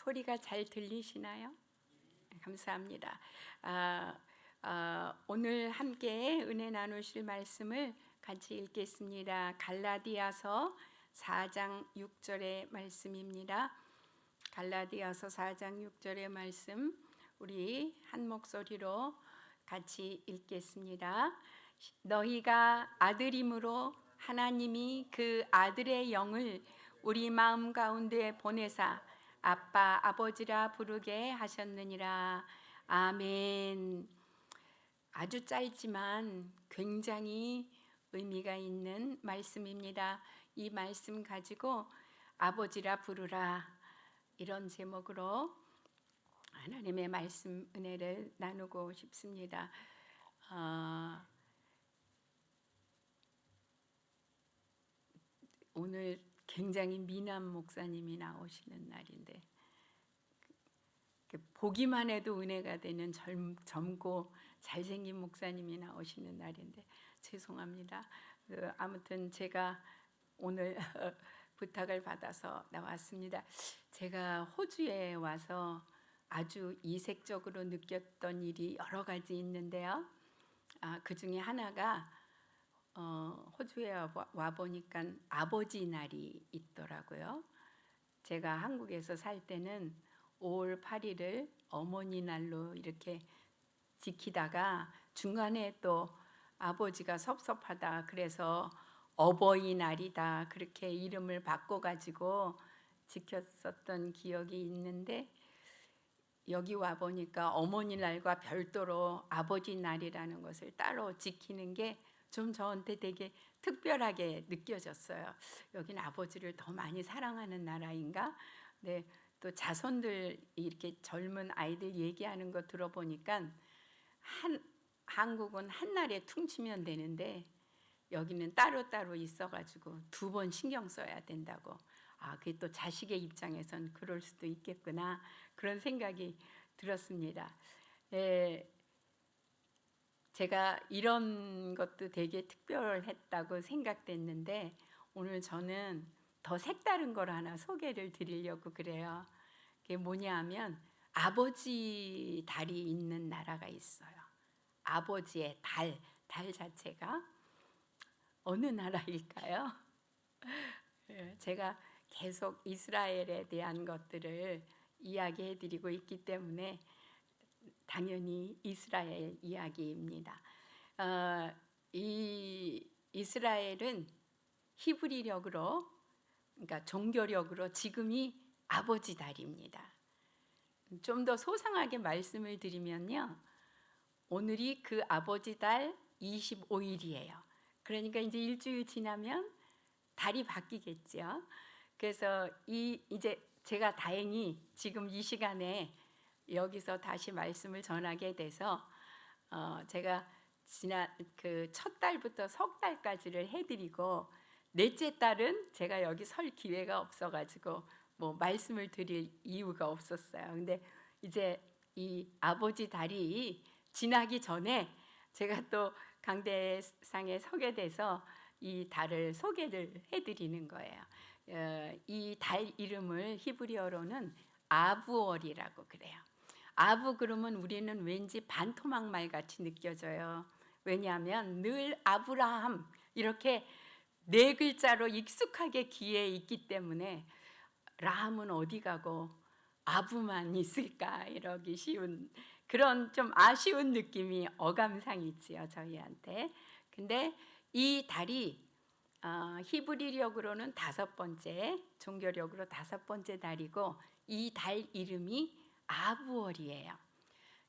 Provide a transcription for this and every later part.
소리가 잘 들리시나요? 감사합니다. 오늘 함께 은혜 나누실 말씀을 같이 읽겠습니다. 갈라디아서 4장 6절의 말씀입니다. 갈라디아서 4장 6절의 말씀 우리 한 목소리로 같이 읽겠습니다. 너희가 아들임으로 하나님이 그 아들의 영을 우리 마음 가운데 보내사 아빠 아버지라 부르게 하셨느니라. 아멘. 아주 짧지만 굉장히 의미가 있는 말씀입니다. 이 말씀 가지고 아버지라 부르라, 이런 제목으로 하나님의 말씀 은혜를 나누고 싶습니다. 오늘 굉장히 미남 목사님이 나오시는 날인데 보기만 해도 은혜가 되는 젊고 잘생긴 목사님이 나오시는 날인데 죄송합니다. 아무튼 제가 오늘 부탁을 받아서 나왔습니다. 제가 호주에 와서 아주 이색적으로 느꼈던 일이 여러 가지 있는데요. 그 중에 하나가 호주에 와 보니까 아버지 날이 있더라고요. 제가 한국에서 살 때는 5월 8일을 어머니 날로 이렇게 지키다가 중간에 또 아버지가 섭섭하다 그래서 어버이날이다 그렇게 이름을 바꿔가지고 지켰었던 기억이 있는데, 여기 와 보니까 어머니 날과 별도로 아버지 날이라는 것을 따로 지키는 게 좀 저한테 되게 특별하게 느껴졌어요. 여기는 아버지를 더 많이 사랑하는 나라인가? 네, 또 자손들 이렇게 젊은 아이들 얘기하는 거 들어보니까 한국은 한 날에 퉁치면 되는데 여기는 따로따로 있어가지고 2번 신경 써야 된다고. 그게 또 자식의 입장에선 그럴 수도 있겠구나, 그런 생각이 들었습니다. 제가 이런 것도 되게 특별했다고 생각됐는데 오늘 저는 더 색다른 걸 하나 소개를 드리려고 그래요. 그게 뭐냐 하면 아버지 달이 있는 나라가 있어요. 아버지의 달 자체가 어느 나라일까요? 제가 계속 이스라엘에 대한 것들을 이야기해 드리고 있기 때문에 당연히 이스라엘 이야기입니다. 이 이스라엘은 히브리력으로, 그러니까 종교력으로 지금이 아버지 달입니다. 좀 더 소상하게 말씀을 드리면요, 오늘이 그 아버지 달 25일이에요. 그러니까 이제 일주일 지나면 달이 바뀌겠죠. 그래서 이제 제가 다행히 지금 이 시간에 여기서 다시 말씀을 전하게 돼서 제가 지난 그 첫 달부터 석 달까지를 해드리고 넷째 달은 제가 여기 설 기회가 없어가지고 뭐 말씀을 드릴 이유가 없었어요. 근데 이제 이 아버지 달이 지나기 전에 제가 또 강대상에 서게 돼서 이 달을 소개를 해드리는 거예요. 이 달 이름을 히브리어로는 아부월이라고 그래요. 아부 그러면 우리는 왠지 반토막말 같이 느껴져요. 왜냐하면 늘 아브라함 이렇게 4글자로 익숙하게 귀에 있기 때문에 라함은 어디 가고 아부만 있을까 이러기 쉬운 그런 좀 아쉬운 느낌이 어감상이지요, 저희한테. 근데 이 달이 히브리력으로는 5번째, 종교력으로 5번째 달이고 이 달 이름이 아부월이에요.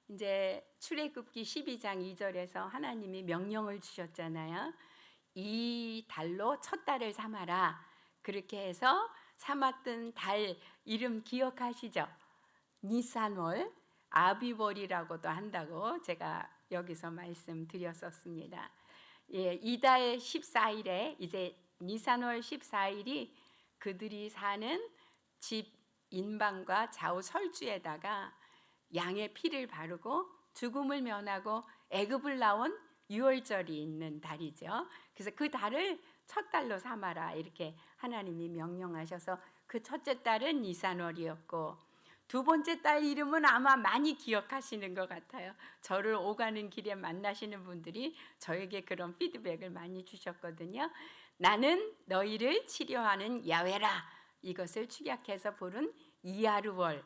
이제 출애굽기 12장 2절에서 하나님이 명령을 주셨잖아요. 이 달로 첫 달을 삼아라. 그렇게 해서 삼았던 달 이름 기억하시죠? 니산월, 아비월이라고도 한다고 제가 여기서 말씀드렸었습니다. 이달 14일에 이제 니산월 14일이 그들이 사는 집 인방과 좌우 설주에다가 양의 피를 바르고 죽음을 면하고 애굽을 나온 유월절이 있는 달이죠. 그래서 그 달을 첫 달로 삼아라 이렇게 하나님이 명령하셔서 그 첫째 달은 니산월이었고 두 번째 딸 이름은 아마 많이 기억하시는 것 같아요. 저를 오가는 길에 만나시는 분들이 저에게 그런 피드백을 많이 주셨거든요. 나는 너희를 치료하는 야훼라, 이것을 축약해서 부른 이하르월,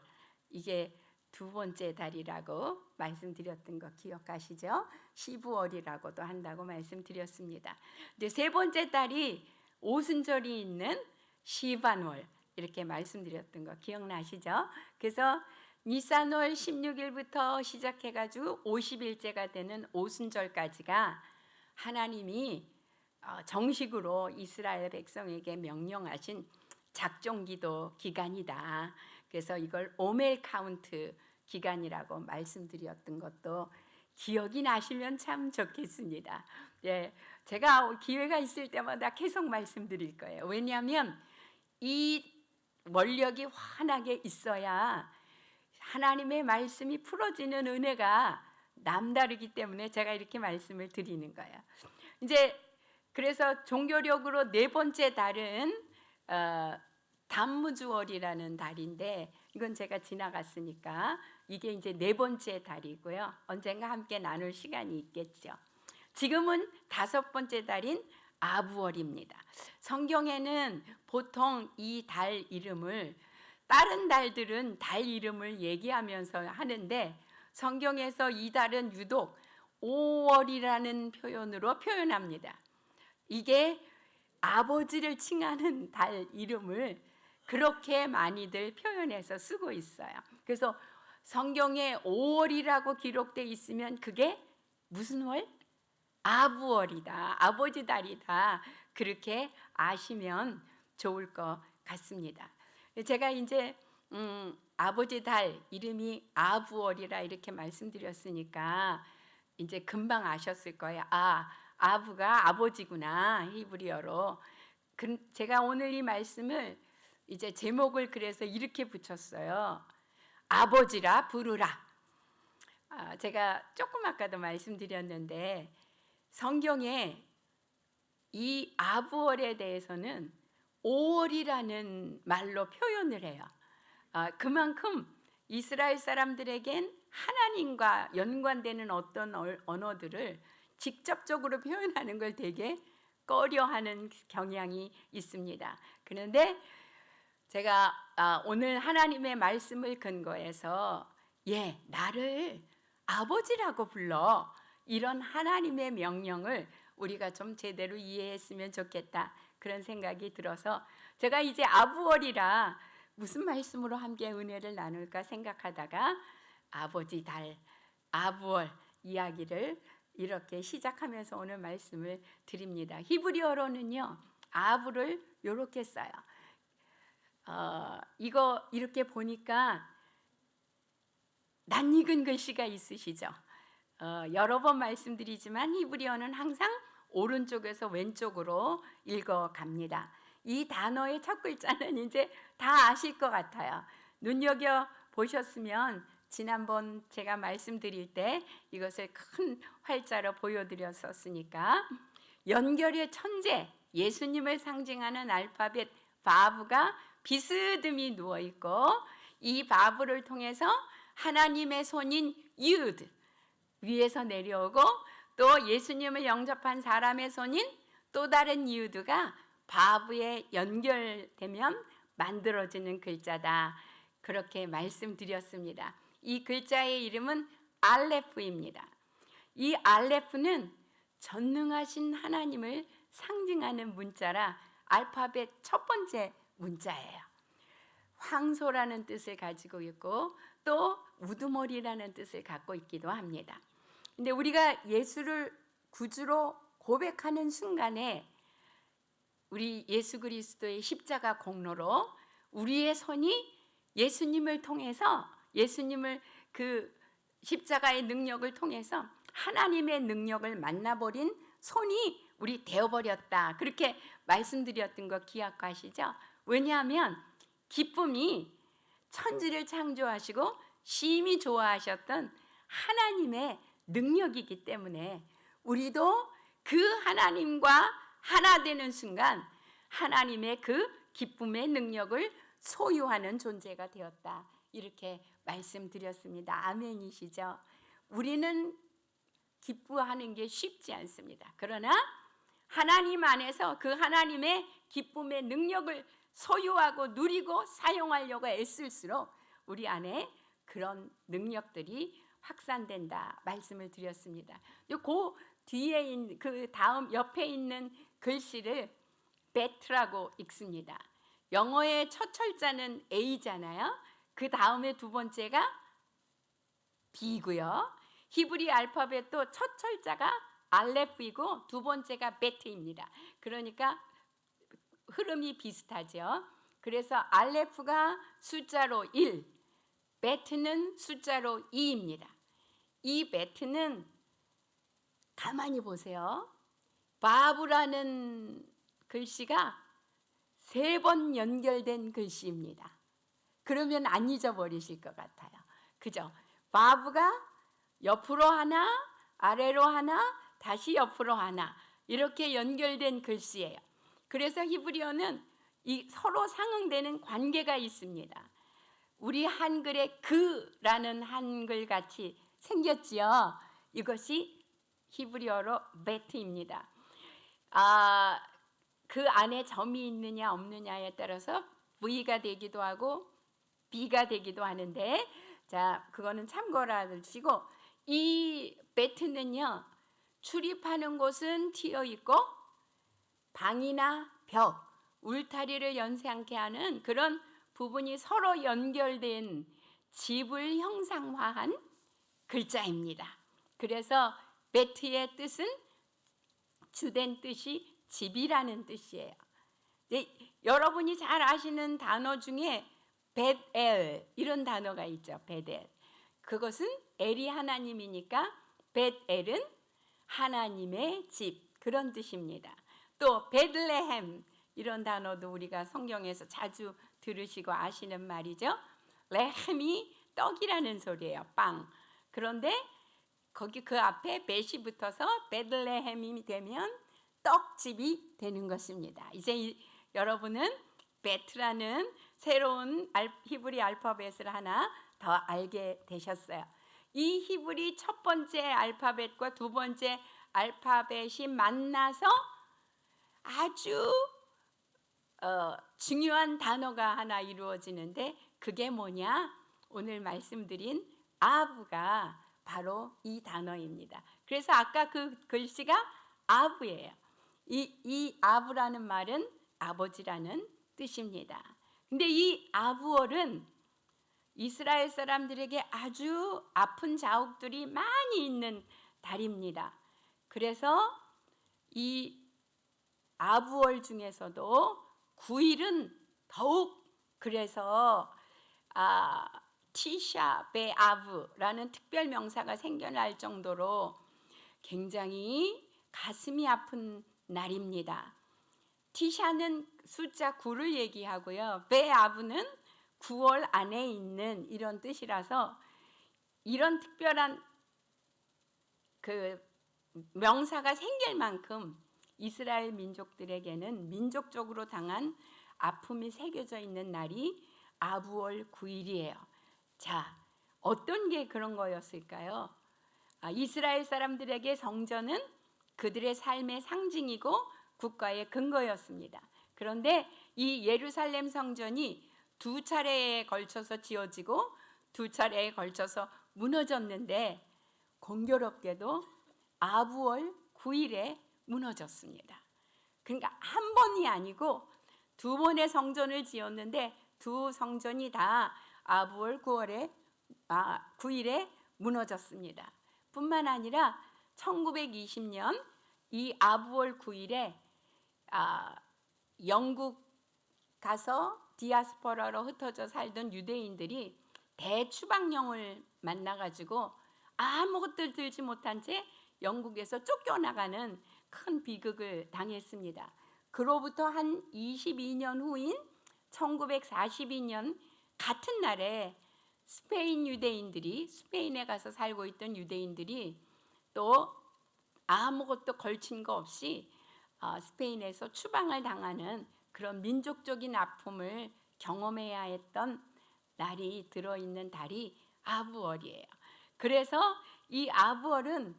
이게 두 번째 달이라고 말씀드렸던 거 기억하시죠? 시부월이라고도 한다고 말씀드렸습니다. 근데 세 번째 달이 오순절이 있는 시반월, 이렇게 말씀드렸던 거 기억나시죠? 그래서 니산월 16일부터 시작해가지고 50일째가 되는 오순절까지가 하나님이 정식으로 이스라엘 백성에게 명령하신 작종기도 기간이다. 그래서 이걸 오멜 카운트 기간이라고 말씀드렸던 것도 기억이 나시면 참 좋겠습니다. 예, 제가 기회가 있을 때마다 계속 말씀드릴 거예요. 왜냐하면 이 원력이 환하게 있어야 하나님의 말씀이 풀어지는 은혜가 남다르기 때문에 제가 이렇게 말씀을 드리는 거예요. 이제 그래서 종교력으로 네 번째 달은 담무주월이라는 달인데, 이건 제가 지나갔으니까 이게 이제 네 번째 달이고요. 언젠가 함께 나눌 시간이 있겠죠. 지금은 다섯 번째 달인 아부월입니다. 성경에는 보통 이 달 이름을, 다른 달들은 달 이름을 얘기하면서 하는데 성경에서 이 달은 유독 5월이라는 표현으로 표현합니다. 이게 아버지를 칭하는 달 이름을 그렇게 많이들 표현해서 쓰고 있어요. 그래서 성경에 5월이라고 기록되어 있으면 그게 무슨 월? 아부월이다, 아버지 달이다, 그렇게 아시면 좋을 것 같습니다. 제가 이제 아버지 달 이름이 아부월이라 이렇게 말씀드렸으니까 이제 금방 아셨을 거예요. 아부가 아버지구나, 히브리어로. 제가 오늘 이 말씀을 이제 제목을 그래서 이렇게 붙였어요. 아버지라 부르라. 제가 조금 아까도 말씀드렸는데 성경에 이 아부월에 대해서는 5월이라는 말로 표현을 해요. 그만큼 이스라엘 사람들에겐 하나님과 연관되는 어떤 언어들을 직접적으로 표현하는 걸 되게 꺼려하는 경향이 있습니다. 그런데 제가 오늘 하나님의 말씀을 근거해서 나를 아버지라고 불러, 이런 하나님의 명령을 우리가 좀 제대로 이해했으면 좋겠다, 그런 생각이 들어서 제가 이제 아부월이라 무슨 말씀으로 함께 은혜를 나눌까 생각하다가 아버지 달, 아부월 이야기를 이렇게 시작하면서 오늘 말씀을 드립니다. 히브리어로는요, 아부를 이렇게 써요. 이거 이렇게 보니까 낯익은 글씨가 있으시죠? 여러 번 말씀드리지만 히브리어는 항상 오른쪽에서 왼쪽으로 읽어갑니다. 이 단어의 첫 글자는 이제 다 아실 것 같아요. 눈여겨 보셨으면 지난번 제가 말씀드릴 때 이것을 큰 활자로 보여드렸었으니까, 연결의 천재, 예수님을 상징하는 알파벳 바브가 비스듬히 누워있고, 이 바브를 통해서 하나님의 손인 유드, 위에서 내려오고, 또 예수님을 영접한 사람의 손인 또 다른 유드가 바브에 연결되면 만들어지는 글자다, 그렇게 말씀드렸습니다. 이 글자의 이름은 알레프입니다. 이 알레프는 전능하신 하나님을 상징하는 문자라 알파벳 첫 번째 문자예요. 황소라는 뜻을 가지고 있고 또 우두머리라는 뜻을 갖고 있기도 합니다. 근데 우리가 예수를 구주로 고백하는 순간에 우리 예수 그리스도의 십자가 공로로 우리의 손이 예수님을 통해서, 예수님을 그 십자가의 능력을 통해서 하나님의 능력을 만나버린 손이 우리 되어버렸다, 그렇게 말씀드렸던 거 기억하시죠? 왜냐하면 기쁨이 천지를 창조하시고 심히 좋아하셨던 하나님의 능력이기 때문에 우리도 그 하나님과 하나 되는 순간 하나님의 그 기쁨의 능력을 소유하는 존재가 되었다, 이렇게 말씀드렸습니다. 아멘이시죠? 우리는 기뻐하는 게 쉽지 않습니다. 그러나 하나님 안에서 그 하나님의 기쁨의 능력을 소유하고 누리고 사용하려고 애쓸수록 우리 안에 그런 능력들이 확산된다 말씀을 드렸습니다. 그 뒤에 있는 그 다음 옆에 있는 글씨를 bet라고 읽습니다. 영어의 첫 철자는 A잖아요. 그 다음에 두 번째가 B고요. 히브리 알파벳도 첫 철자가 알레프이고 두 번째가 베트입니다. 그러니까 흐름이 비슷하죠. 그래서 알레프가 숫자로 1, 베트는 숫자로 2입니다. 이 베트는 가만히 보세요. 바브라는 글씨가 3번 연결된 글씨입니다. 그러면 안 잊어버리실 것 같아요. 그죠? 바브가 옆으로 하나, 아래로 하나, 다시 옆으로 하나 이렇게 연결된 글씨예요. 그래서 히브리어는 이 서로 상응되는 관계가 있습니다. 우리 한글에 그라는 한글같이 생겼지요. 이것이 히브리어로 베트입니다. 그 안에 점이 있느냐 없느냐에 따라서 V가 되기도 하고 B가 되기도 하는데, 자, 그거는 참고라 하시고, 이 베트는요 출입하는 곳은 튀어 있고 방이나 벽, 울타리를 연상케 하는 그런 부분이 서로 연결된 집을 형상화한 글자입니다. 그래서 베트의 뜻은 주된 뜻이 집이라는 뜻이에요. 네, 여러분이 잘 아시는 단어 중에 벳엘 이런 단어가 있죠. 벳엘. 그것은 엘이 하나님이니까 벳엘은 하나님의 집 그런 뜻입니다. 또 베들레헴 이런 단어도 우리가 성경에서 자주 들으시고 아시는 말이죠. 레헴이 떡이라는 소리예요. 빵. 그런데 거기 그 앞에 벳이 붙어서 베들레헴이 되면 떡집이 되는 것입니다. 이제 여러분은 베트라는 새로운 히브리 알파벳을 하나 더 알게 되셨어요. 이 히브리 첫 번째 알파벳과 두 번째 알파벳이 만나서 아주 중요한 단어가 하나 이루어지는데 그게 뭐냐? 오늘 말씀드린 아브가 바로 이 단어입니다. 그래서 아까 그 글씨가 아브예요. 이 아브라는 말은 아버지라는 뜻입니다. 근데 이 아브월은 이스라엘 사람들에게 아주 아픈 자욱들이 많이 있는 달입니다. 그래서 이 아브월 중에서도 9일은 더욱 그래서 티샤 베아브라는 특별 명사가 생겨날 정도로 굉장히 가슴이 아픈 날입니다. 티샤는 숫자 9를 얘기하고요. 베아브는 9월 안에 있는 이런 뜻이라서 이런 특별한 그 명사가 생길 만큼 이스라엘 민족들에게는 민족적으로 당한 아픔이 새겨져 있는 날이 아브월 9일이에요. 자, 어떤 게 그런 거였을까요? 이스라엘 사람들에게 성전은 그들의 삶의 상징이고 국가의 근거였습니다. 그런데 이 예루살렘 성전이 두 차례에 걸쳐서 지어지고 두 차례에 걸쳐서 무너졌는데 공교롭게도 아브월 9일에 무너졌습니다. 그러니까 한 번이 아니고 두 번의 성전을 지었는데 두 성전이 다 아브월 9일에 무너졌습니다. 뿐만 아니라 1920년 이 아브월 9일에 영국 가서 디아스포라로 흩어져 살던 유대인들이 대추방령을 만나가지고 아무것도 들지 못한 채 영국에서 쫓겨나가는 큰 비극을 당했습니다. 그로부터 한 22년 후인 1942년 같은 날에 스페인에 가서 살고 있던 유대인들이 또 아무것도 걸친 거 없이 스페인에서 추방을 당하는 그런 민족적인 아픔을 경험해야 했던 날이 들어있는 달이 아부월이에요. 그래서 이 아부월은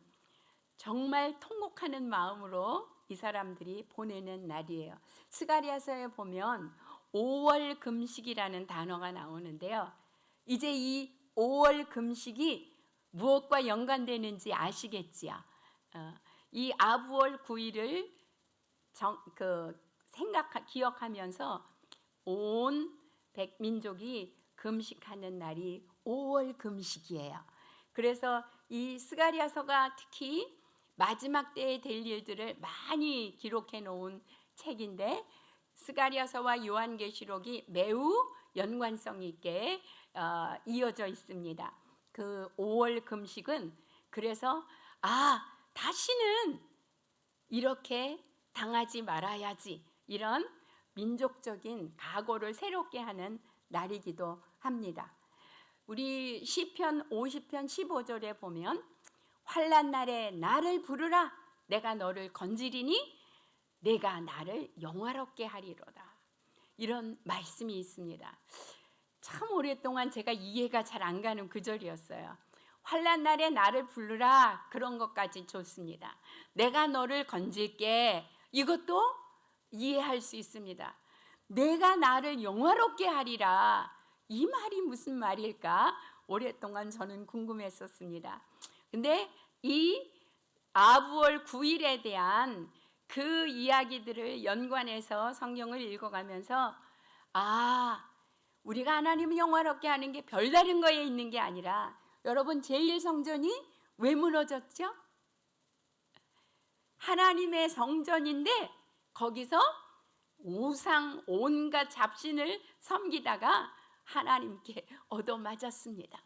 정말 통곡하는 마음으로 이 사람들이 보내는 날이에요. 스가랴서에 보면 5월 금식이라는 단어가 나오는데요. 이제 이 5월 금식이 무엇과 연관되는지 아시겠지요? 이 아부월 9일을 기억하면서 온 백민족이 금식하는 날이 5월 금식이에요. 그래서 이 스가랴서가 특히 마지막 때에 될 일들을 많이 기록해 놓은 책인데, 스가랴서와 요한계시록이 매우 연관성 있게 이어져 있습니다. 그 5월 금식은 그래서 다시는 이렇게 당하지 말아야지, 이런 민족적인 각오를 새롭게 하는 날이기도 합니다. 우리 시편 50편 15절에 보면 환난 날에 나를 부르라, 내가 너를 건지리니 내가 나를 영화롭게 하리로다, 이런 말씀이 있습니다. 참 오랫동안 제가 이해가 잘 안 가는 구절이었어요. 환난 날에 나를 부르라, 그런 것까지 좋습니다. 내가 너를 건질게, 이것도 이해할 수 있습니다. 내가 나를 영화롭게 하리라, 이 말이 무슨 말일까? 오랫동안 저는 궁금했었습니다. 근데 이 아부월 9일에 대한 그 이야기들을 연관해서 성경을 읽어가면서 우리가 하나님을 영화롭게 하는 게 별다른 거에 있는 게 아니라, 여러분 제1성전이 왜 무너졌죠? 하나님의 성전인데 거기서 우상 온갖 잡신을 섬기다가 하나님께 얻어맞았습니다.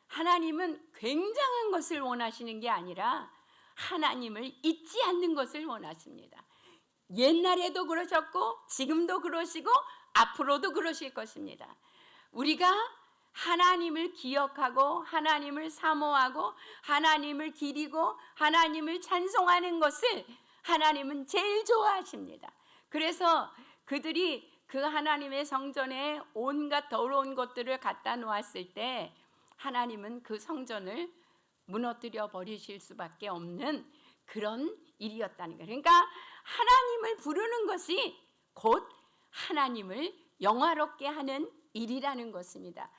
하나님은 굉장한 것을 원하시는 게 아니라 하나님을 잊지 않는 것을 원하십니다. 옛날에도 그러셨고 지금도 그러시고 앞으로도 그러실 것입니다. 우리가 하나님을 기억하고 하나님을 사모하고 하나님을 기리고 하나님을 찬송하는 것을 하나님은 제일 좋아하십니다. 그래서 그들이 그 하나님의 성전에 온갖 더러운 것들을 갖다 놓았을 때 하나님은 그 성전을 무너뜨려 버리실 수밖에 없는 그런 일이었다는 거예요. 그러니까 하나님을 부르는 것이 곧 하나님을 영화롭게 하는 일이라는 것입니다.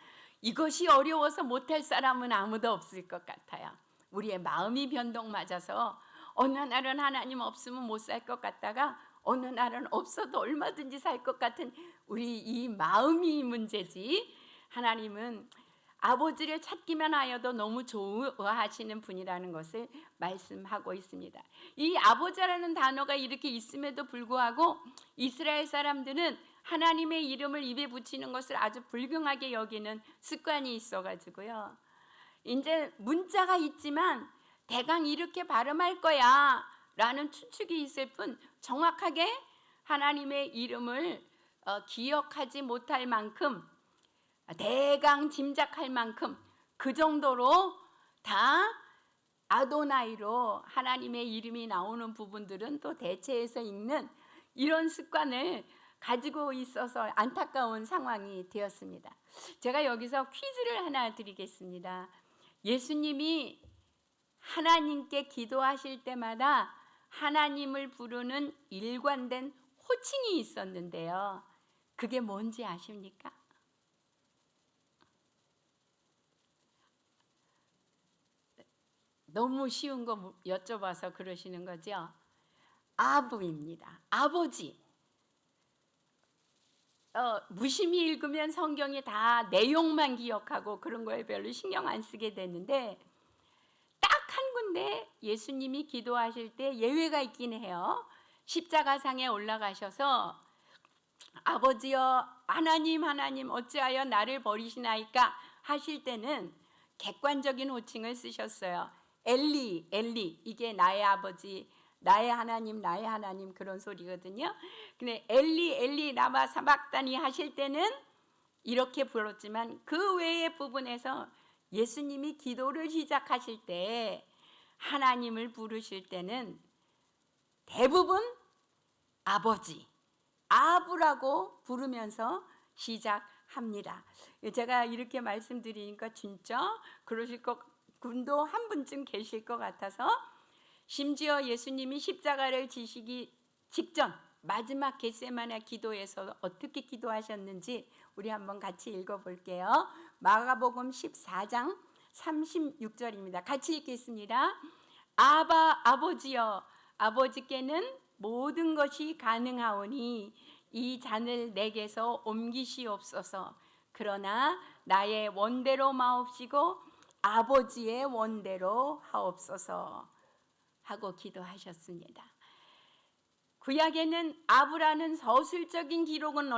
이것이 어려워서 못할 사람은 아무도 없을 것 같아요. 우리의 마음이 변동 맞아서 어느 날은 하나님 없으면 못 살 것 같다가 어느 날은 없어도 얼마든지 살 것 같은 우리 이 마음이 문제지, 하나님은 아버지를 찾기만 하여도 너무 좋아하시는 분이라는 것을 말씀하고 있습니다. 이 아버지라는 단어가 이렇게 있음에도 불구하고 이스라엘 사람들은 하나님의 이름을 입에 붙이는 것을 아주 불경하게 여기는 습관이 있어가지고요. 이제 문자가 있지만 대강 이렇게 발음할 거야 라는 추측이 있을 뿐 정확하게 하나님의 이름을 기억하지 못할 만큼, 대강 짐작할 만큼 그 정도로 다 아도나이로 하나님의 이름이 나오는 부분들은 또 대체해서 읽는 이런 습관을 가지고 있어서 안타까운 상황이 되었습니다. 제가 여기서 퀴즈를 하나 드리겠습니다. 예수님이 하나님께 기도하실 때마다 하나님을 부르는 일관된 호칭이 있었는데요. 그게 뭔지 아십니까? 너무 쉬운 거 여쭤봐서 그러시는 거죠? 아부입니다. 아버지. 무심히 읽으면 성경이 다 내용만 기억하고 그런 거에 별로 신경 안 쓰게 되는데, 딱 한 군데 예수님이 기도하실 때 예외가 있긴 해요. 십자가상에 올라가셔서 아버지여 하나님 하나님 어찌하여 나를 버리시나이까 하실 때는 객관적인 호칭을 쓰셨어요. 엘리 엘리, 이게 나의 아버지 나의 하나님 그런 소리거든요. 근데 엘리 엘리 라마 사박다니 하실 때는 이렇게 불렀지만 그 외의 부분에서 예수님이 기도를 시작하실 때 하나님을 부르실 때는 대부분 아버지 아부라고 부르면서 합니다. 제가 이렇게 말씀드리니까 진짜 그러실 분도 한 분쯤 계실 것 같아서, 심지어 예수님이 십자가를 지시기 직전 마지막 겟세마네 기도에서 어떻게 기도하셨는지 우리 한번 같이 읽어볼게요. 마가복음 14장 36절입니다. 같이 읽겠습니다. 아버지여, 아버지께는 모든 것이 가능하오니 이 잔을 내게서 옮기시옵소서. 그러나 나의 원대로 마옵시고 아버지의 원대로 하옵소서 하고 기도하셨습니다. 구약에는 아브라는 서술적인 기록은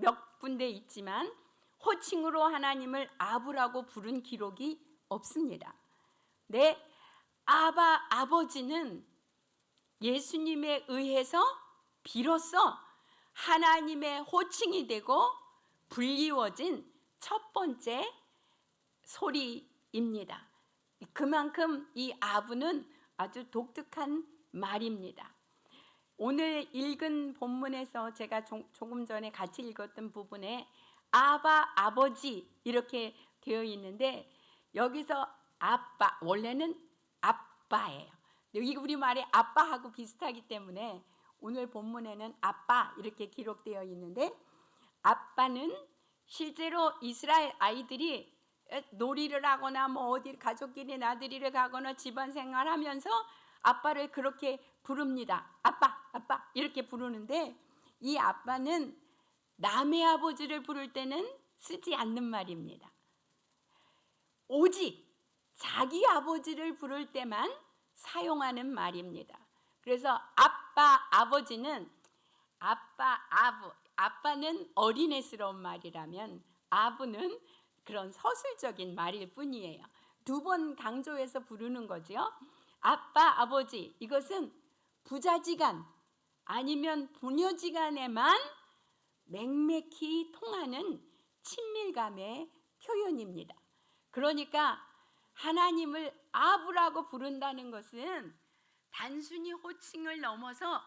몇 군데 있지만 호칭으로 하나님을 아브라고 부른 기록이 없습니다. 네, 아버지는 예수님에 의해서 비로소 하나님의 호칭이 되고 불리워진 첫 번째 소리입니다. 그만큼 이 아부는 아주 독특한 말입니다. 오늘 읽은 본문에서 제가 조금 전에 같이 읽었던 부분에 아버지 이렇게 되어 있는데, 여기서 아빠, 원래는 아빠예요. 여기 우리말에 아빠하고 비슷하기 때문에 오늘 본문에는 아빠 이렇게 기록되어 있는데, 아빠는 실제로 이스라엘 아이들이 놀이를 하거나 뭐 어디 가족끼리 나들이를 가거나 집안 생활하면서 아빠를 그렇게 부릅니다. 아빠, 아빠 이렇게 부르는데, 이 아빠는 남의 아버지를 부를 때는 쓰지 않는 말입니다. 오직 자기 아버지를 부를 때만 사용하는 말입니다. 그래서 아버지는 아빠는 어린애스러운 말이라면 아부는 그런 서술적인 말일 뿐이에요. 두 번 강조해서 부르는 거죠. 아버지, 이것은 부자지간 아니면 부녀지간에만 맹맥히 통하는 친밀감의 표현입니다. 그러니까 하나님을 아부라고 부른다는 것은 단순히 호칭을 넘어서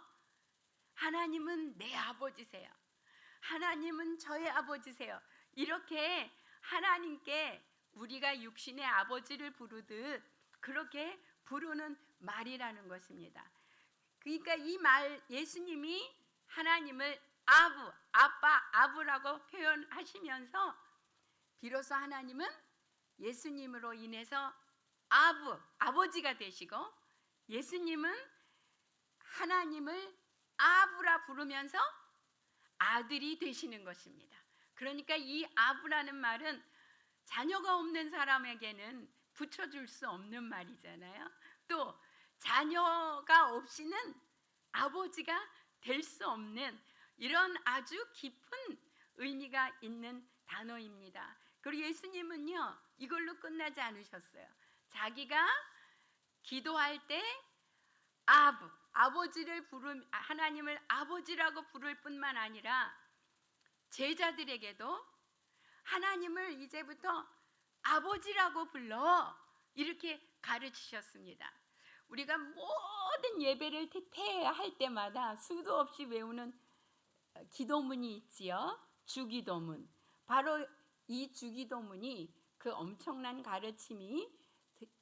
하나님은 내 아버지세요, 하나님은 저의 아버지세요, 이렇게 하나님께 우리가 육신의 아버지를 부르듯 그렇게 부르는 말이라는 것입니다. 그러니까 이 말, 예수님이 하나님을 아부라고 표현하시면서 비로소 하나님은 예수님으로 인해서 아버지가 되시고, 예수님은 하나님을 아부라 부르면서 아들이 되시는 것입니다. 그러니까 이 아부라는 말은 자녀가 없는 사람에게는 붙여줄 수 없는 말이잖아요. 또 자녀가 없이는 아버지가 될 수 없는 이런 아주 깊은 의미가 있는 단어입니다. 그리고 예수님은요, 이걸로 끝나지 않으셨어요. 자기가 기도할 때 아버지를 하나님을 아버지라고 부를 뿐만 아니라 제자들에게도 하나님을 이제부터 아버지라고 불러 이렇게 가르치셨습니다. 우리가 모든 예배를 할 때마다 수도 없이 외우는 기도문이 있지요. 주기도문. 바로 이 주기도문이 그 엄청난 가르침이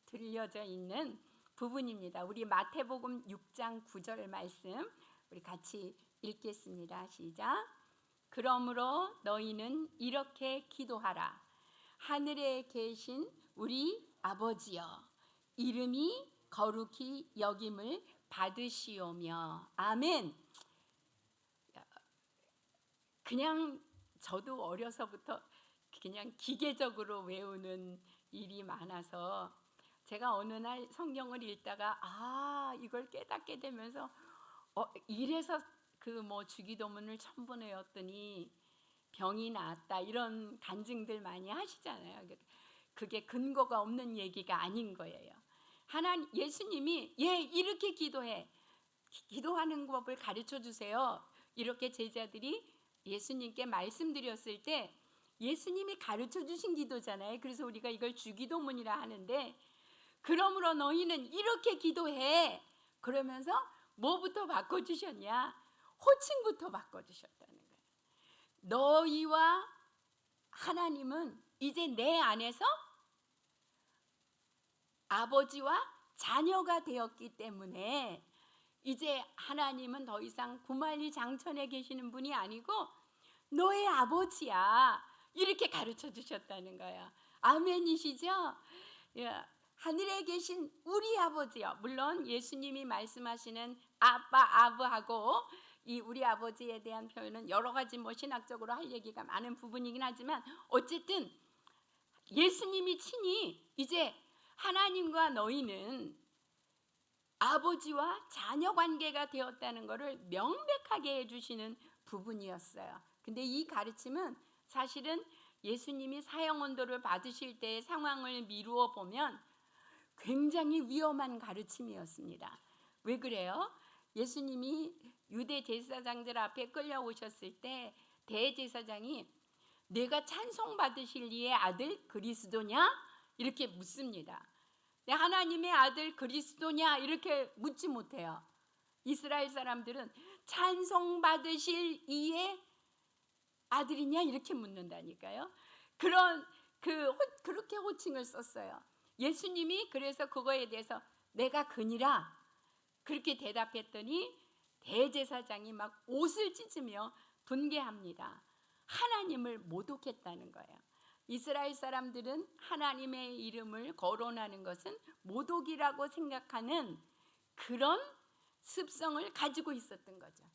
들려져 있는 부분입니다. 우리 마태복음 6장 9절 말씀 우리 같이 읽겠습니다. 시작. 그러므로 너희는 이렇게 기도하라. 하늘에 계신 우리 아버지여, 이름이 거룩히 여김을 받으시오며. 아멘. 그냥 저도 어려서부터 그냥 기계적으로 외우는 일이 많아서 제가 어느 날 성경을 읽다가 이걸 깨닫게 되면서 이래서 그 주기도문을 처음 외웠더니 병이 나았다, 이런 간증들 많이 하시잖아요. 그게 근거가 없는 얘기가 아닌 거예요. 예수님이 이렇게 기도하는 법을 가르쳐 주세요, 이렇게 제자들이 예수님께 말씀드렸을 때 예수님이 가르쳐 주신 기도잖아요. 그래서 우리가 이걸 주기도문이라 하는데, 그러므로 너희는 이렇게 기도해 그러면서 뭐부터 바꿔주셨냐? 호칭부터 바꿔주셨다는 거예요. 너희와 하나님은 이제 내 안에서 아버지와 자녀가 되었기 때문에 이제 하나님은 더 이상 구만리 장천에 계시는 분이 아니고 너의 아버지야, 이렇게 가르쳐 주셨다는 거예요. 아멘이시죠? 예, 하늘에 계신 우리 아버지요. 물론 예수님이 말씀하시는 아빠, 아브하고 이 우리 아버지에 대한 표현은 여러 가지 신학적으로 할 얘기가 많은 부분이긴 하지만 어쨌든 예수님이 친히 이제 하나님과 너희는 아버지와 자녀 관계가 되었다는 것을 명백하게 해주시는 부분이었어요. 근데 이 가르침은 사실은 예수님이 사형언도를 받으실 때의 상황을 미루어 보면 굉장히 위험한 가르침이었습니다. 왜 그래요? 예수님이 유대 제사장들 앞에 끌려오셨을 때 대제사장이 내가 찬송받으실 이의 아들 그리스도냐? 이렇게 묻습니다. 하나님의 아들 그리스도냐? 이렇게 묻지 못해요. 이스라엘 사람들은 찬송받으실 이의 아들이냐? 이렇게 묻는다니까요. 그렇게 호칭을 썼어요. 예수님이 그래서 그거에 대해서 내가 그니라 그렇게 대답했더니 대제사장이 막 옷을 찢으며 분개합니다. 하나님을 모독했다는 거예요. 이스라엘 사람들은 하나님의 이름을 거론하는 것은 모독이라고 생각하는 그런 습성을 가지고 있었던 거죠.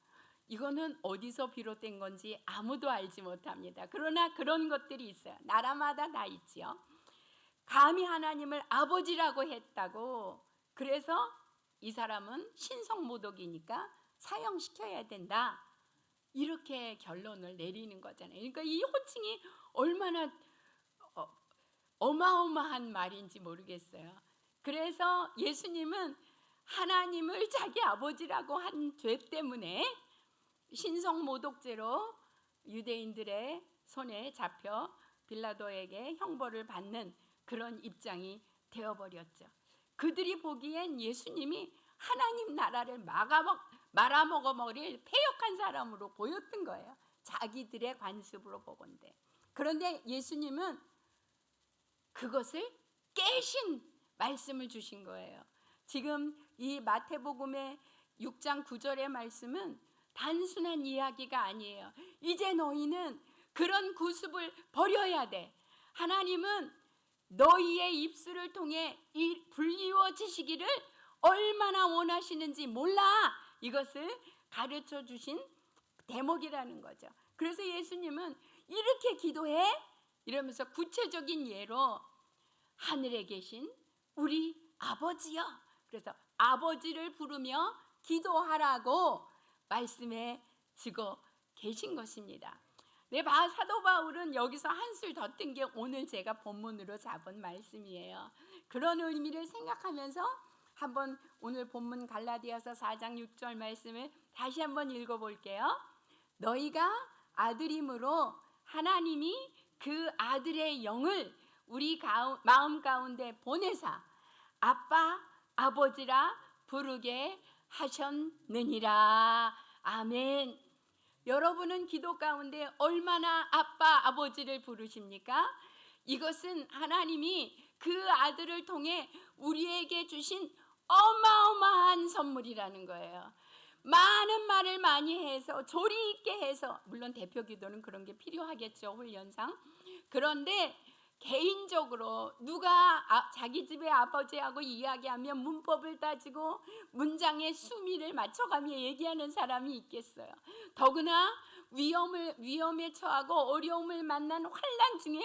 이거는 어디서 비롯된 건지 아무도 알지 못합니다. 그러나 그런 것들이 있어요. 나라마다 다 있지요. 감히 하나님을 아버지라고 했다고 그래서 이 사람은 신성모독이니까 사형시켜야 된다, 이렇게 결론을 내리는 거잖아요. 그러니까 이 호칭이 얼마나 어마어마한 말인지 모르겠어요. 그래서 예수님은 하나님을 자기 아버지라고 한 죄 때문에 신성모독죄로 유대인들의 손에 잡혀 빌라도에게 형벌을 받는 그런 입장이 되어버렸죠. 그들이 보기엔 예수님이 하나님 나라를 말아먹어버릴 패역한 사람으로 보였던 거예요. 자기들의 관습으로 보건대. 그런데 예수님은 그것을 깨신 말씀을 주신 거예요. 지금 이 마태복음의 6장 9절의 말씀은 단순한 이야기가 아니에요. 이제 너희는 그런 구습을 버려야 돼. 하나님은 너희의 입술을 통해 불리워지시기를 얼마나 원하시는지 몰라. 이것을 가르쳐 주신 대목이라는 거죠. 그래서 예수님은 이렇게 기도해 이러면서 구체적인 예로 하늘에 계신 우리 아버지여, 그래서 아버지를 부르며 기도하라고 말씀해 주고 계신 것입니다. 사도 바울은 여기서 한술 더 뜬 게 오늘 제가 본문으로 잡은 말씀이에요. 그런 의미를 생각하면서 한번 오늘 본문 갈라디아서 4장 6절 말씀을 다시 한번 읽어볼게요. 너희가 아들임으로 하나님이 그 아들의 영을 우리 마음 가운데 보내사 아빠 아버지라 부르게 하셨느니라. 아멘. 여러분은 기도 가운데 얼마나 아빠 아버지를 부르십니까? 이것은 하나님이 그 아들을 통해 우리에게 주신 어마어마한 선물이라는 거예요. 많은 말을 많이 해서 조리 있게 해서, 물론 대표 기도는 그런 게 필요하겠죠, 훈련상. 그런데 개인적으로 누가 자기 집의 아버지하고 이야기하면 문법을 따지고 문장의 수미를 맞춰가며 얘기하는 사람이 있겠어요. 더구나 위험에 처하고 어려움을 만난 환난 중에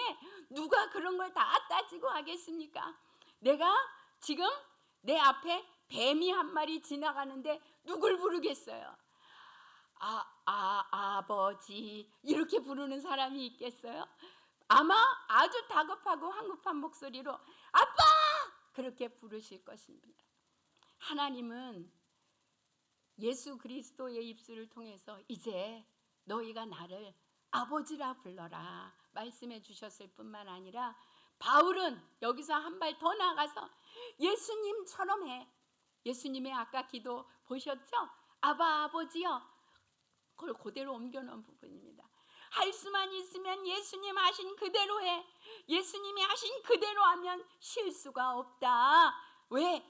누가 그런 걸 다 따지고 하겠습니까? 내가 지금 내 앞에 뱀이 한 마리 지나가는데 누굴 부르겠어요? 아버지 이렇게 부르는 사람이 있겠어요? 아마 아주 다급하고 황급한 목소리로 아빠! 그렇게 부르실 것입니다. 하나님은 예수 그리스도의 입술을 통해서 이제 너희가 나를 아버지라 불러라 말씀해 주셨을 뿐만 아니라 바울은 여기서 한 발 더 나가서 예수님처럼 해. 예수님의 아까 기도 보셨죠? 아버지여. 그걸 그대로 옮겨놓은 부분입니다. 할 수만 있으면 예수님 하신 그대로 해. 예수님이 하신 그대로 하면 실수가 없다. 왜?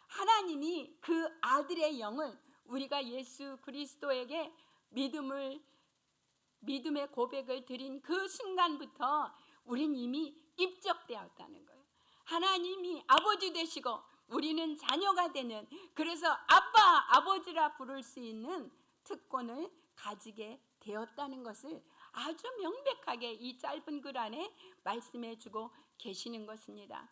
하나님이 그 아들의 영을 우리가 예수 그리스도에게 믿음의 고백을 드린 그 순간부터 우린 이미 입적되었다는 거예요. 하나님이 아버지 되시고 우리는 자녀가 되는, 그래서 아빠, 아버지라 부를 수 있는 특권을 가지게 되었다는 것을 아주 명백하게 이 짧은 글 안에 말씀해 주고 계시는 것입니다.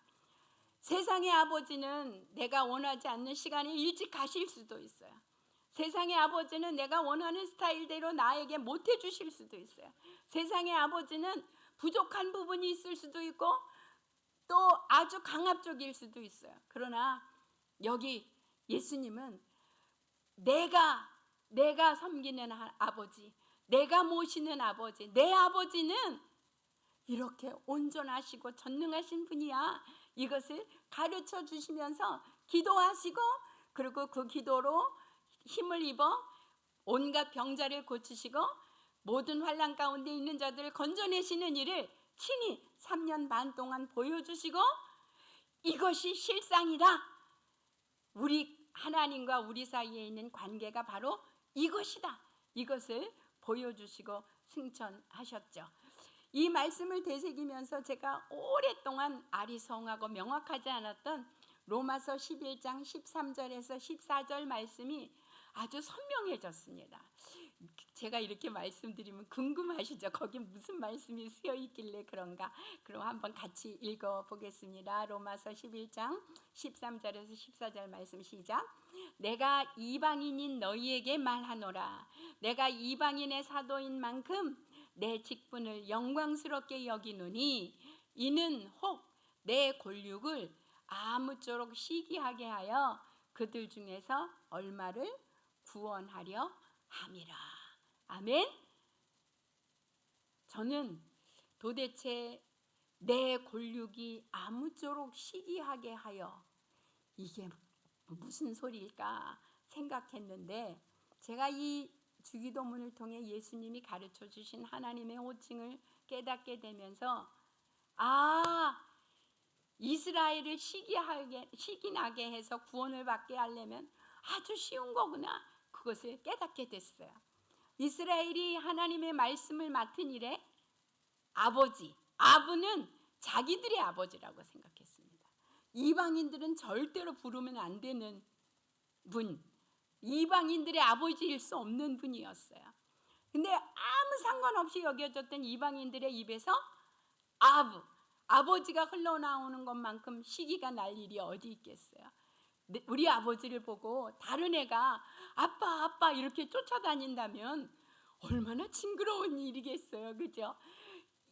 세상의 아버지는 내가 원하지 않는 시간에 일찍 가실 수도 있어요. 세상의 아버지는 내가 원하는 스타일대로 나에게 못 해주실 수도 있어요. 세상의 아버지는 부족한 부분이 있을 수도 있고 또 아주 강압적일 수도 있어요. 그러나 여기 예수님은 내가 섬기는 아버지, 내가 모시는 아버지, 내 아버지는 이렇게 온전하시고 전능하신 분이야. 이것을 가르쳐 주시면서 기도하시고, 그리고 그 기도로 힘을 입어 온갖 병자를 고치시고 모든 환난 가운데 있는 자들을 건져내시는 일을 친히 3년 반 동안 보여주시고, 이것이 실상이다. 우리 하나님과 우리 사이에 있는 관계가 바로 이것이다. 이것을 보여주시고 승천하셨죠. 이 말씀을 되새기면서 제가 오랫동안 아리송하고 명확하지 않았던 로마서 11장 13절에서 14절 말씀이 아주 선명해졌습니다. 제가 이렇게 말씀드리면 궁금하시죠? 거기 무슨 말씀이 쓰여 있길래 그런가? 그럼 한번 같이 읽어보겠습니다. 로마서 11장 13절에서 14절 말씀 시작. 내가 이방인인 너희에게 말하노라. 내가 이방인의 사도인 만큼 내 직분을 영광스럽게 여기노니 이는 혹 내 골육을 아무쪼록 시기하게 하여 그들 중에서 얼마를 구원하려 함이라. 아멘. 저는 도대체 내 골육이 아무쪼록 시기하게 하여, 이게 무슨 소리일까 생각했는데, 제가 이 주기도문을 통해 예수님이 가르쳐 주신 하나님의 호칭을 깨닫게 되면서, 이스라엘을 시기나게 해서 구원을 받게 하려면 아주 쉬운 거구나, 그것을 깨닫게 됐어요. 이스라엘이 하나님의 말씀을 맡은 이래 아부는 자기들의 아버지라고 생각했습니다. 이방인들은 절대로 부르면 안 되는 분, 이방인들의 아버지일 수 없는 분이었어요. 근데 아무 상관없이 여겨졌던 이방인들의 입에서 아버지가 흘러나오는 것만큼 시기가 날 일이 어디 있겠어요. 우리 아버지를 보고 다른 애가 아빠 이렇게 쫓아다닌다면 얼마나 징그러운 일이겠어요. 그죠?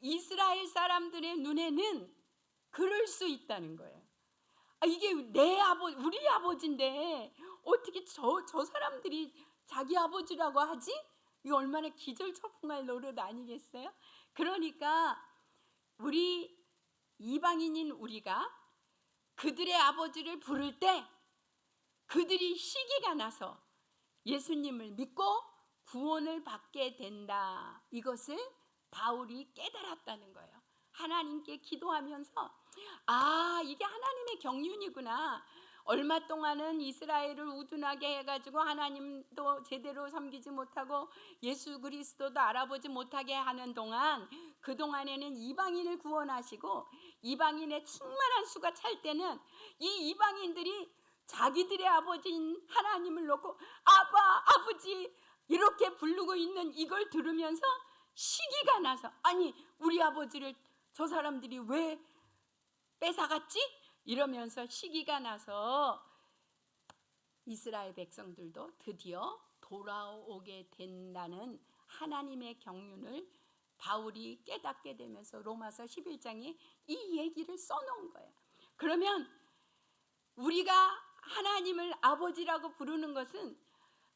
이스라엘 사람들의 눈에는 그럴 수 있다는 거예요. 이게 우리 아버지인데 어떻게 저 사람들이 자기 아버지라고 하지? 이거 얼마나 기절초풍할 노릇 아니겠어요? 그러니까 우리 이방인인 우리가 그들의 아버지를 부를 때 그들이 시기가 나서 예수님을 믿고 구원을 받게 된다. 이것을 바울이 깨달았다는 거예요. 하나님께 기도하면서 이게 하나님의 경륜이구나. 얼마 동안은 이스라엘을 우둔하게 해가지고 하나님도 제대로 섬기지 못하고 예수 그리스도도 알아보지 못하게 하는 동안, 그동안에는 이방인을 구원하시고 이방인의 충만한 수가 찰 때는 이 이방인들이 자기들의 아버지인 하나님을 놓고 아버지 이렇게 부르고 있는 이걸 들으면서 시기가 나서, 우리 아버지를 저 사람들이 왜 뺏어갔지? 이러면서 시기가 나서 이스라엘 백성들도 드디어 돌아오게 된다는 하나님의 경륜을 바울이 깨닫게 되면서 로마서 11장에 이 얘기를 써놓은 거예요. 그러면 우리가 하나님을 아버지라고 부르는 것은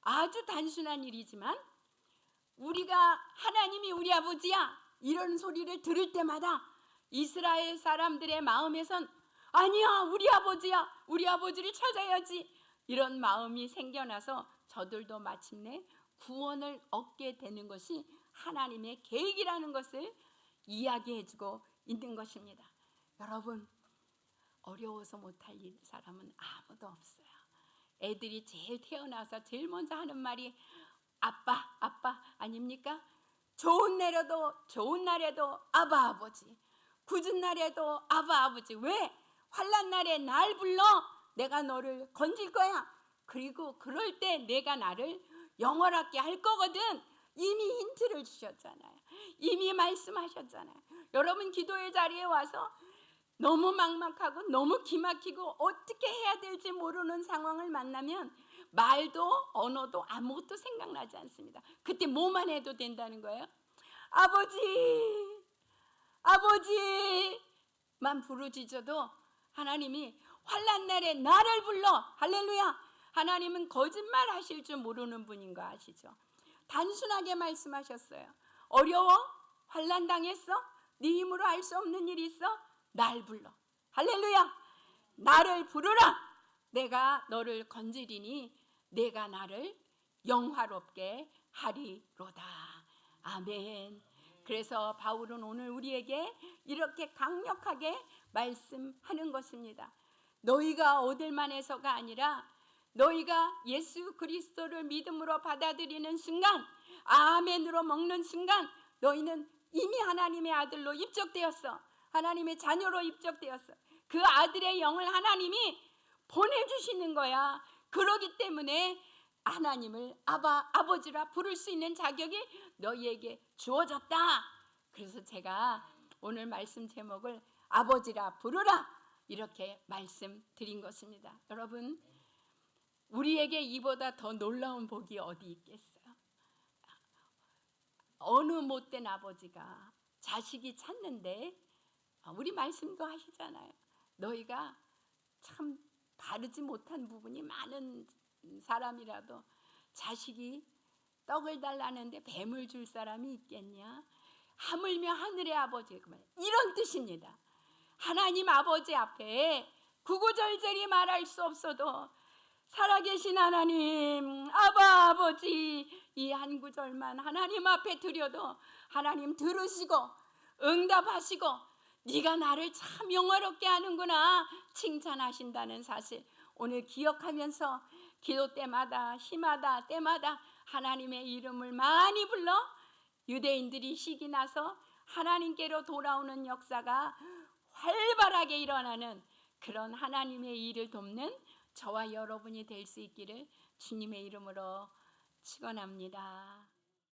아주 단순한 일이지만, 우리가 하나님이 우리 아버지야 이런 소리를 들을 때마다 이스라엘 사람들의 마음에선 아니야, 우리 아버지야, 우리 아버지를 찾아야지, 이런 마음이 생겨나서 저들도 마침내 구원을 얻게 되는 것이 하나님의 계획이라는 것을 이야기해주고 있는 것입니다. 여러분, 어려워서 못할 사람은 아무도 없어요. 애들이 제일 태어나서 제일 먼저 하는 말이 아빠, 아빠 아닙니까? 좋은 날에도 아바 아버지, 굳은 날에도 아바 아버지. 왜? 환난 날에 날 불러. 내가 너를 건질 거야. 그리고 그럴 때 내가 나를 영원하게 할 거거든. 이미 힌트를 주셨잖아요. 이미 말씀하셨잖아요. 여러분, 기도의 자리에 와서 너무 막막하고 너무 기막히고 어떻게 해야 될지 모르는 상황을 만나면 말도 언어도 아무것도 생각나지 않습니다. 그때 뭐만 해도 된다는 거예요. 아버지, 아버지만 부르짖어도 하나님이 환난 날에 나를 불러. 할렐루야. 하나님은 거짓말 하실 줄 모르는 분인 거 아시죠? 단순하게 말씀하셨어요. 어려워? 환난 당했어? 네 힘으로 할 수 없는 일이 있어? 날 불러. 할렐루야. 나를 부르라. 내가 너를 건지리니 내가 나를 영화롭게 하리로다. 아멘. 그래서 바울은 오늘 우리에게 이렇게 강력하게 말씀하는 것입니다. 너희가 얻을 만해서가 아니라 너희가 예수 그리스도를 믿음으로 받아들이는 순간, 아멘으로 먹는 순간 너희는 이미 하나님의 아들로 입적되었어. 하나님의 자녀로 입적되었어. 그 아들의 영을 하나님이 보내주시는 거야. 그러기 때문에 하나님을 아버지라 부를 수 있는 자격이 너희에게 주어졌다. 그래서 제가 오늘 말씀 제목을 아버지라 부르라 이렇게 말씀드린 것입니다. 여러분, 우리에게 이보다 더 놀라운 복이 어디 있겠어요? 어느 못된 아버지가 자식이 찾는데, 우리 말씀도 하시잖아요. 너희가 참 바르지 못한 부분이 많은 사람이라도 자식이 떡을 달라는데 뱀을 줄 사람이 있겠냐? 하물며 하늘의 아버지, 이런 뜻입니다. 하나님 아버지 앞에 구구절절히 말할 수 없어도 살아계신 하나님, 아버지, 이 한 구절만 하나님 앞에 드려도 하나님 들으시고 응답하시고 네가 나를 참 영화롭게 하는구나 칭찬하신다는 사실 오늘 기억하면서 기도 때마다 시마다 때마다 하나님의 이름을 많이 불러 유대인들이 시기 나서 하나님께로 돌아오는 역사가 활발하게 일어나는 그런 하나님의 일을 돕는 저와 여러분이 될 수 있기를 주님의 이름으로 축원합니다.